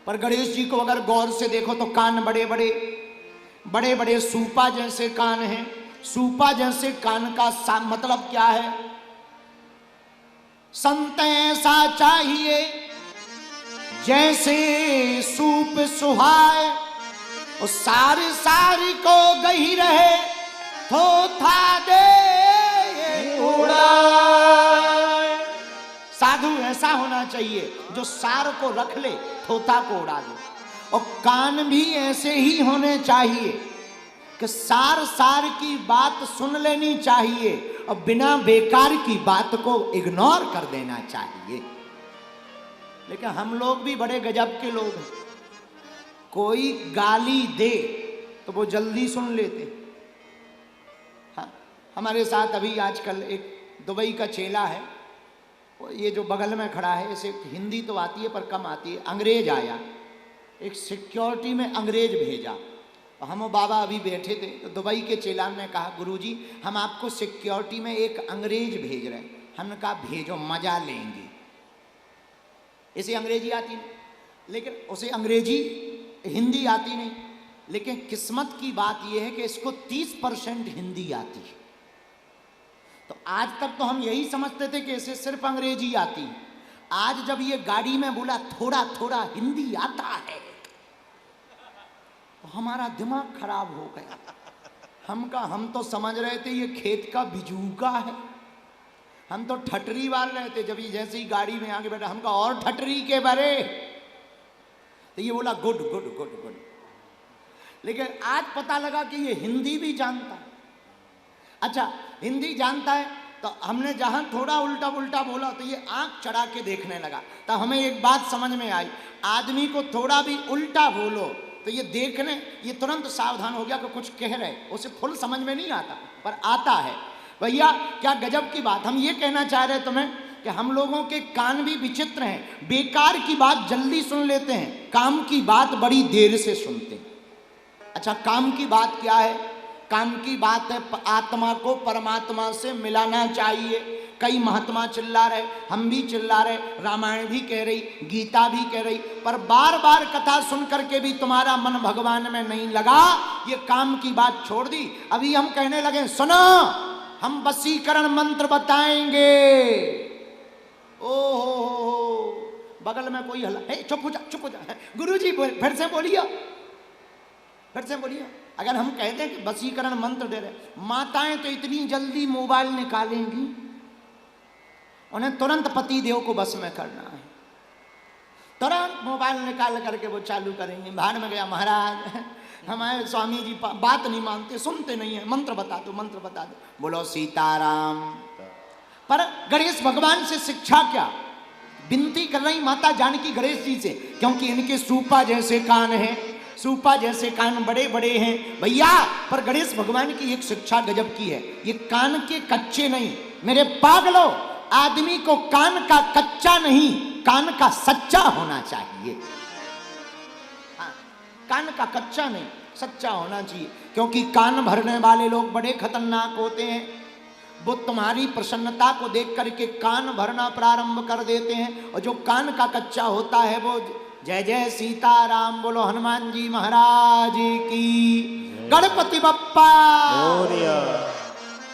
पर गणेश जी को अगर गौर से देखो तो कान बड़े बड़े बड़े बड़े सूपा जैसे कान हैं। सूपा जैसे कान का मतलब क्या है? संत ऐसा चाहिए जैसे सूप सुहाए, और सारी सारी को गही रहे थोथा दे उड़ाए। साधु ऐसा होना चाहिए जो सार को रख ले, थोथा को उड़ा दे। और कान भी ऐसे ही होने चाहिए कि सार सार की बात सुन लेनी चाहिए और बिना बेकार की बात को इग्नोर कर देना चाहिए। लेकिन हम लोग भी बड़े गजब के लोग हैं। कोई गाली दे तो वो जल्दी सुन लेते। हाँ, हमारे साथ अभी आजकल एक दुबई का चेला है, ये जो बगल में खड़ा है, इसे हिंदी तो आती है पर कम आती है। अंग्रेज आया, एक सिक्योरिटी में अंग्रेज भेजा। हम बाबा अभी बैठे थे तो दुबई के चेला ने कहा, गुरुजी हम आपको सिक्योरिटी में एक अंग्रेज भेज रहे हैं। हमने कहा भेजो, मजा लेंगे। इसे अंग्रेजी आती नहीं, लेकिन उसे अंग्रेजी हिंदी आती नहीं, लेकिन किस्मत की बात यह है कि इसको 30% हिंदी आती है। तो आज तक तो हम यही समझते थे कि इसे सिर्फ अंग्रेजी आती है। आज जब ये गाड़ी में बोला थोड़ा थोड़ा हिंदी आता है तो हमारा दिमाग खराब हो गया। हम तो समझ रहे थे ये खेत का बिजूका है, हम तो ठटरी वाल रहे थे। जब ये जैसे ही गाड़ी में आगे बैठा, हमका और ठटरी के बारे, तो ये बोला गुड गुड गुड गुड। लेकिन आज पता लगा कि ये हिंदी भी जानता है। अच्छा, हिंदी जानता है तो हमने जहां थोड़ा उल्टा उल्टा बोला तो ये आंख चढ़ा के देखने लगा। तो हमें एक बात समझ में आई, आदमी को थोड़ा भी उल्टा बोलो तो ये देखने, ये तुरंत सावधान हो गया कि कुछ कह रहे। उसे फुल समझ में नहीं आता पर आता है। भैया क्या गजब की बात। हम ये कहना चाह रहे तुम्हें कि हम लोगों के कान भी विचित्र हैं। बेकार की बात जल्दी सुन लेते हैं, काम की बात बड़ी देर से सुनते हैं। अच्छा, काम की बात क्या है? काम की बात है आत्मा को परमात्मा से मिलाना चाहिए। कई महात्मा चिल्ला रहे, हम भी चिल्ला रहे, रामायण भी कह रही, गीता भी कह रही, पर बार बार कथा सुन करके भी तुम्हारा मन भगवान में नहीं लगा। ये काम की बात छोड़ दी। अभी हम कहने लगे सुनो, हम वशीकरण मंत्र बताएंगे। ओहो, बगल में कोई हला, चुप हो जा चुप हो जा। गुरुजी फिर से बोलिए, फिर से बोलिए। अगर हम कहते हैं कि वशीकरण मंत्र दे रहे, माताएं तो इतनी जल्दी मोबाइल निकालेंगी, उन्हें तुरंत पति देव को बस में करना है। तुरंत मोबाइल निकाल करके वो चालू करेंगे। बाहर में गया महाराज, हमारे स्वामी जी बात नहीं मानते, सुनते नहीं है, मंत्र बता दो, मंत्र बता दो। बोलो सीताराम। पर गणेश भगवान से शिक्षा क्या? विनती कर रही माता जानकी गणेश जी से, क्योंकि इनके सूपा जैसे कान हैं, सूपा जैसे कान बड़े बड़े हैं भैया। पर गणेश भगवान की एक शिक्षा गजब की है, ये कान के कच्चे नहीं। मेरे पागलों, आदमी को कान का कच्चा नहीं, कान का सच्चा होना चाहिए। हाँ, कान का कच्चा नहीं, सच्चा होना चाहिए। क्योंकि कान भरने वाले लोग बड़े खतरनाक होते हैं। वो तुम्हारी प्रसन्नता को देख करके कान भरना प्रारंभ कर देते हैं। और जो कान का कच्चा होता है वो जय जय सीताराम बोलो, हनुमान जी महाराज की, गणपति बप्पा।